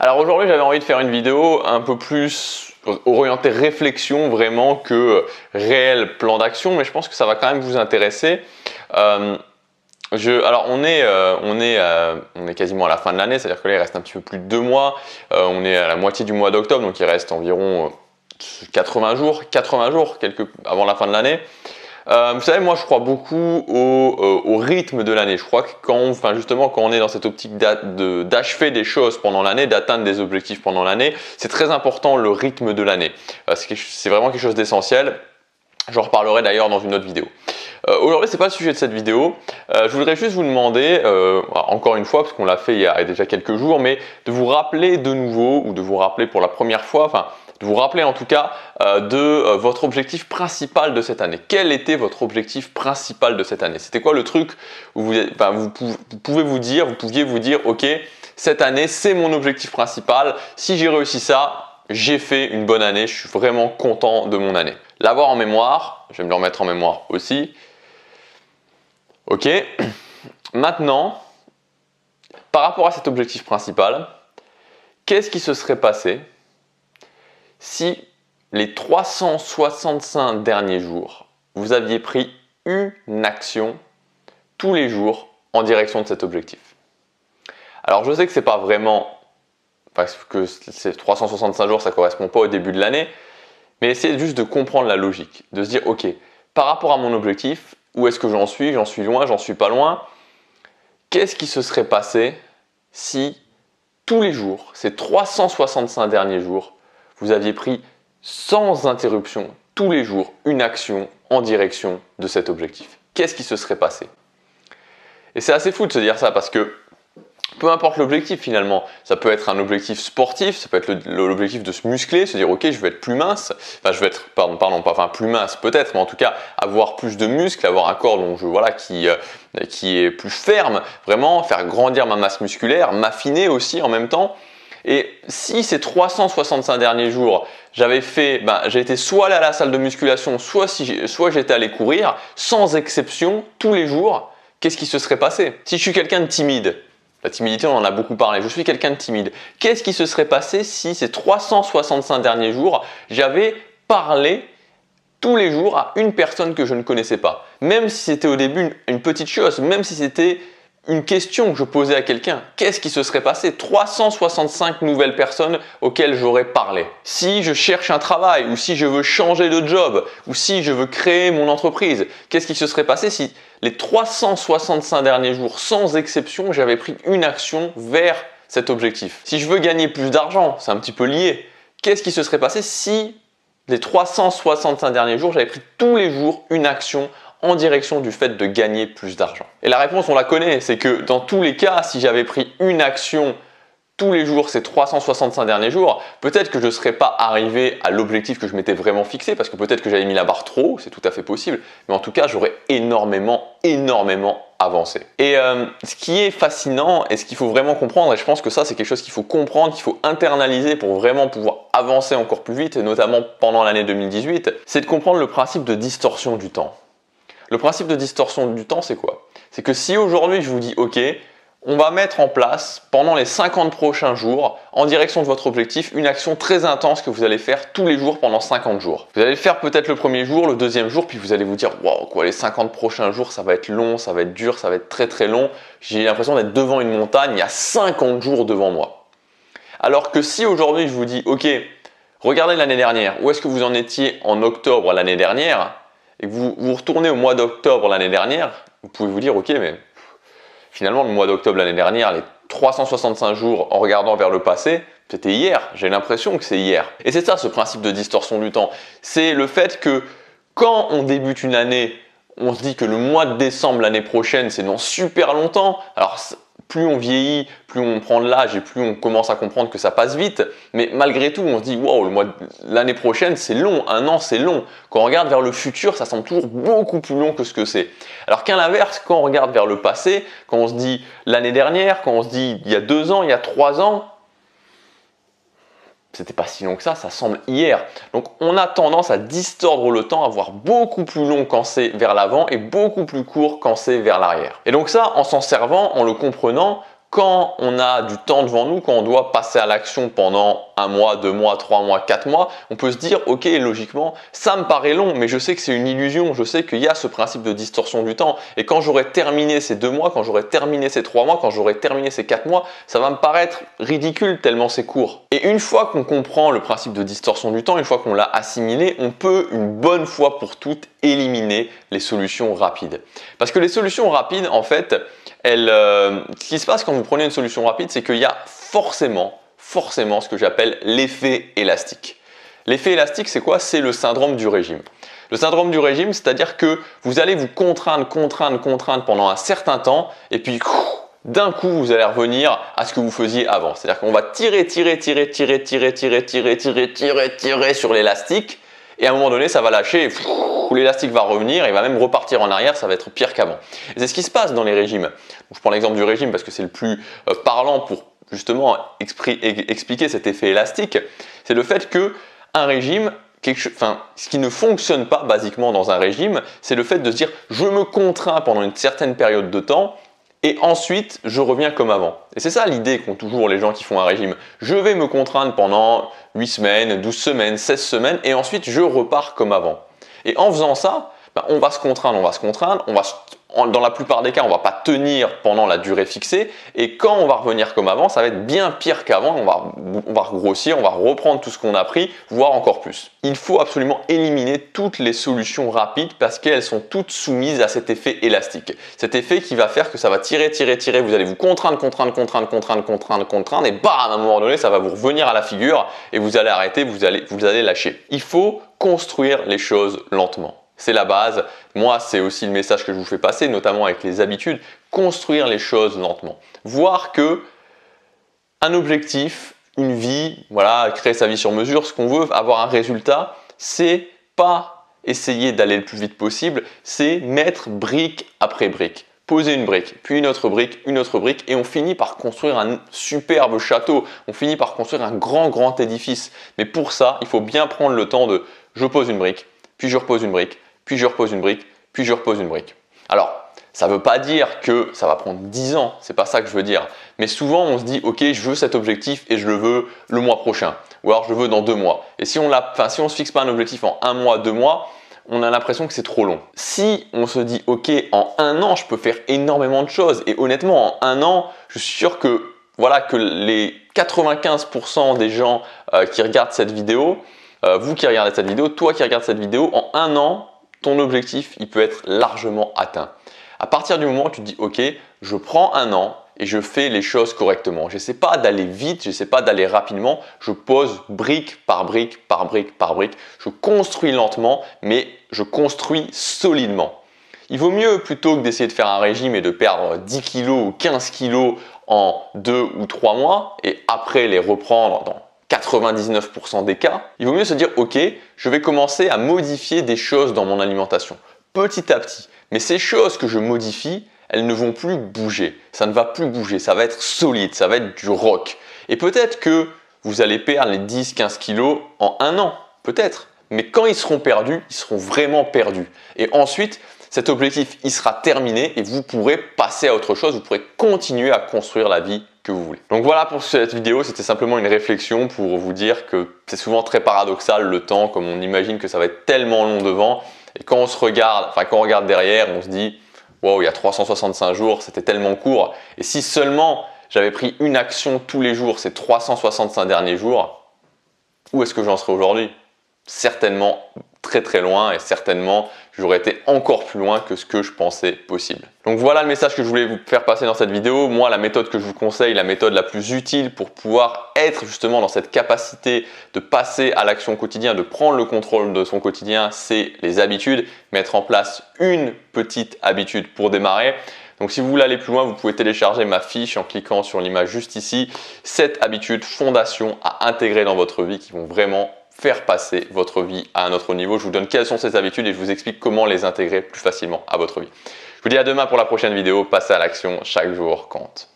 Alors aujourd'hui, j'avais envie de faire une vidéo un peu plus orientée réflexion vraiment que réel plan d'action, mais je pense que ça va quand même vous intéresser. Alors on est quasiment à la fin de l'année, c'est-à-dire que là il reste un petit peu plus de 2 mois. On est à la moitié du mois d'octobre, donc il reste environ 80 jours avant la fin de l'année. Vous savez, moi je crois beaucoup au rythme de l'année. Je crois que quand on est dans cette optique d'achever des choses pendant l'année, d'atteindre des objectifs pendant l'année, c'est très important le rythme de l'année. C'est vraiment quelque chose d'essentiel. J'en reparlerai d'ailleurs dans une autre vidéo. Aujourd'hui, ce n'est pas le sujet de cette vidéo. Je voudrais juste vous demander, encore une fois, parce qu'on l'a fait il y a déjà quelques jours, mais de vous rappeler de nouveau, ou de vous rappeler pour la première fois, de vous rappeler en tout cas de votre objectif principal de cette année. Quel était votre objectif principal de cette année? C'était quoi le truc où vous pouviez vous dire, ok, cette année, c'est mon objectif principal. Si j'ai réussi ça, j'ai fait une bonne année, je suis vraiment content de mon année. L'avoir en mémoire, je vais me le remettre en mémoire aussi. Ok, maintenant, par rapport à cet objectif principal, qu'est-ce qui se serait passé si les 365 derniers jours, vous aviez pris une action tous les jours en direction de cet objectif? Alors je sais que c'est pas vraiment, parce que ces 365 jours, ça ne correspond pas au début de l'année, mais essayez juste de comprendre la logique, de se dire, ok, par rapport à mon objectif, où est-ce que j'en suis? J'en suis loin, j'en suis pas loin. Qu'est-ce qui se serait passé si tous les jours, ces 365 derniers jours, vous aviez pris sans interruption, tous les jours, une action en direction de cet objectif? Qu'est-ce qui se serait passé? Et c'est assez fou de se dire ça parce que peu importe l'objectif finalement, ça peut être un objectif sportif, ça peut être l'objectif de se muscler, se dire ok je vais être plus mince, enfin je vais être, plus mince peut-être, mais en tout cas avoir plus de muscles, avoir un corps qui est plus ferme, vraiment faire grandir ma masse musculaire, m'affiner aussi en même temps. Et si ces 365 derniers jours, j'ai été soit allé à la salle de musculation, soit j'étais allé courir, sans exception, tous les jours, qu'est-ce qui se serait passé? Si je suis quelqu'un de timide, la timidité, on en a beaucoup parlé. Je suis quelqu'un de timide. Qu'est-ce qui se serait passé si ces 365 derniers jours, j'avais parlé tous les jours à une personne que je ne connaissais pas? Même si c'était au début une petite chose, même si c'était une question que je posais à quelqu'un, qu'est-ce qui se serait passé? 365 nouvelles personnes auxquelles j'aurais parlé. Si je cherche un travail, ou si je veux changer de job, ou si je veux créer mon entreprise, qu'est-ce qui se serait passé si les 365 derniers jours, sans exception, j'avais pris une action vers cet objectif? Si je veux gagner plus d'argent, c'est un petit peu lié. Qu'est-ce qui se serait passé si les 365 derniers jours, j'avais pris tous les jours une action en direction du fait de gagner plus d'argent? Et la réponse, on la connaît, c'est que dans tous les cas, si j'avais pris une action tous les jours ces 365 derniers jours, peut-être que je ne serais pas arrivé à l'objectif que je m'étais vraiment fixé, parce que peut-être que j'avais mis la barre trop haut, c'est tout à fait possible, mais en tout cas, j'aurais énormément avancé. Et ce qui est fascinant et ce qu'il faut vraiment comprendre, et je pense que ça, c'est quelque chose qu'il faut comprendre, qu'il faut internaliser pour vraiment pouvoir avancer encore plus vite, et notamment pendant l'année 2018, c'est de comprendre le principe de distorsion du temps. Le principe de distorsion du temps, c'est quoi? C'est que si aujourd'hui je vous dis ok, on va mettre en place pendant les 50 prochains jours, en direction de votre objectif, une action très intense que vous allez faire tous les jours pendant 50 jours. Vous allez le faire peut-être le premier jour, le deuxième jour, puis vous allez vous dire waouh quoi, les 50 prochains jours ça va être long, ça va être dur, ça va être très long. J'ai l'impression d'être devant une montagne, il y a 50 jours devant moi. Alors que si aujourd'hui je vous dis ok, regardez l'année dernière, où est-ce que vous en étiez en octobre l'année dernière, et que vous retournez au mois d'octobre l'année dernière, vous pouvez vous dire ok mais finalement le mois d'octobre l'année dernière, les 365 jours en regardant vers le passé, c'était hier, j'ai l'impression que c'est hier. Et c'est ça ce principe de distorsion du temps, c'est le fait que quand on débute une année, on se dit que le mois de décembre l'année prochaine c'est dans super longtemps, alors plus on vieillit, plus on prend de l'âge et plus on commence à comprendre que ça passe vite. Mais malgré tout, on se dit wow, l'année prochaine c'est long, un an c'est long. Quand on regarde vers le futur, ça semble toujours beaucoup plus long que ce que c'est. Alors qu'à l'inverse, quand on regarde vers le passé, quand on se dit l'année dernière, quand on se dit il y a 2 ans, il y a 3 ans, c'était pas si long que ça semble hier. Donc on a tendance à distordre le temps, à voir beaucoup plus long quand c'est vers l'avant et beaucoup plus court quand c'est vers l'arrière. Et donc ça, en s'en servant, en le comprenant, quand on a du temps devant nous, quand on doit passer à l'action pendant 1 mois, 2 mois, 3 mois, 4 mois, on peut se dire, ok, logiquement, ça me paraît long, mais je sais que c'est une illusion, je sais qu'il y a ce principe de distorsion du temps. Et quand j'aurai terminé ces 2 mois, quand j'aurai terminé ces 3 mois, quand j'aurai terminé ces 4 mois, ça va me paraître ridicule tellement c'est court. Et une fois qu'on comprend le principe de distorsion du temps, une fois qu'on l'a assimilé, on peut une bonne fois pour toutes éliminer les solutions rapides. Parce que les solutions rapides, en fait, ce qui se passe quand vous prenez une solution rapide, c'est qu'il y a forcément ce que j'appelle l'effet élastique. L'effet élastique, c'est quoi? C'est le syndrome du régime. Le syndrome du régime, c'est-à-dire que vous allez vous contraindre pendant un certain temps et puis d'un coup, vous allez revenir à ce que vous faisiez avant. C'est-à-dire qu'on va tirer sur l'élastique et à un moment donné, ça va lâcher, l'élastique va revenir et va même repartir en arrière, ça va être pire qu'avant. Et c'est ce qui se passe dans les régimes. Je prends l'exemple du régime parce que c'est le plus parlant pour justement expliquer cet effet élastique. C'est le fait que un régime, ce qui ne fonctionne pas basiquement dans un régime, c'est le fait de se dire je me contrains pendant une certaine période de temps et ensuite je reviens comme avant. Et c'est ça l'idée qu'ont toujours les gens qui font un régime. Je vais me contraindre pendant 8 semaines, 12 semaines, 16 semaines et ensuite je repars comme avant. Et en faisant ça, on va se contraindre, dans la plupart des cas, on ne va pas tenir pendant la durée fixée et quand on va revenir comme avant, ça va être bien pire qu'avant, on va grossir, on va reprendre tout ce qu'on a pris, voire encore plus. Il faut absolument éliminer toutes les solutions rapides parce qu'elles sont toutes soumises à cet effet élastique. Cet effet qui va faire que ça va tirer, vous allez vous contraindre et bam, à un moment donné, ça va vous revenir à la figure et vous allez arrêter, vous allez lâcher. Il faut construire les choses lentement. C'est la base. Moi, c'est aussi le message que je vous fais passer, notamment avec les habitudes. Construire les choses lentement. Voir que un objectif, une vie, voilà, créer sa vie sur mesure, ce qu'on veut, avoir un résultat, c'est pas essayer d'aller le plus vite possible, c'est mettre brique après brique. Poser une brique, puis une autre brique, et on finit par construire un superbe château. On finit par construire un grand édifice. Mais pour ça, il faut bien prendre le temps de je pose une brique, puis je repose une brique, puis je repose une brique, puis je repose une brique. Alors, ça ne veut pas dire que ça va prendre 10 ans, c'est pas ça que je veux dire. Mais souvent, on se dit, ok, je veux cet objectif et je le veux le mois prochain. Ou alors, je le veux dans 2 mois. Et si on ne se fixe pas un objectif en 1 mois, 2 mois, on a l'impression que c'est trop long. Si on se dit, ok, en 1 an, je peux faire énormément de choses. Et honnêtement, en 1 an, je suis sûr que, voilà, que les 95% des gens qui regardent cette vidéo, vous qui regardez cette vidéo, toi qui regardes cette vidéo, en 1 an, ton objectif, il peut être largement atteint. À partir du moment où tu te dis, ok, je prends 1 an et je fais les choses correctement. Je n'essaie pas d'aller vite, je n'essaie pas d'aller rapidement. Je pose brique par brique. Je construis lentement, mais je construis solidement. Il vaut mieux, plutôt que d'essayer de faire un régime et de perdre 10 kg ou 15 kg en 2 ou 3 mois et après les reprendre dans 99% des cas, il vaut mieux se dire, ok, je vais commencer à modifier des choses dans mon alimentation, petit à petit. Mais ces choses que je modifie, elles ne vont plus bouger. Ça ne va plus bouger, ça va être solide, ça va être du rock. Et peut-être que vous allez perdre les 10-15 kilos en 1 an, peut-être. Mais quand ils seront perdus, ils seront vraiment perdus. Et ensuite, cet objectif, il sera terminé et vous pourrez passer à autre chose, vous pourrez continuer à construire la vie que vous voulez. Donc voilà pour cette vidéo, c'était simplement une réflexion pour vous dire que c'est souvent très paradoxal le temps, comme on imagine que ça va être tellement long devant. Et quand on se regarde, quand on regarde derrière, on se dit wow, il y a 365 jours, c'était tellement court. Et si seulement j'avais pris une action tous les jours ces 365 derniers jours, où est-ce que j'en serais aujourd'hui? Certainement très loin et certainement j'aurais été encore plus loin que ce que je pensais possible. Donc voilà le message que je voulais vous faire passer dans cette vidéo. Moi, la méthode que je vous conseille, la méthode la plus utile pour pouvoir être justement dans cette capacité de passer à l'action quotidienne, de prendre le contrôle de son quotidien, c'est les habitudes. Mettre en place une petite habitude pour démarrer. Donc si vous voulez aller plus loin, vous pouvez télécharger ma fiche en cliquant sur l'image juste ici. 7 habitudes fondations à intégrer dans votre vie qui vont vraiment faire passer votre vie à un autre niveau. Je vous donne quelles sont ces habitudes et je vous explique comment les intégrer plus facilement à votre vie. Je vous dis à demain pour la prochaine vidéo. Passez à l'action, chaque jour compte.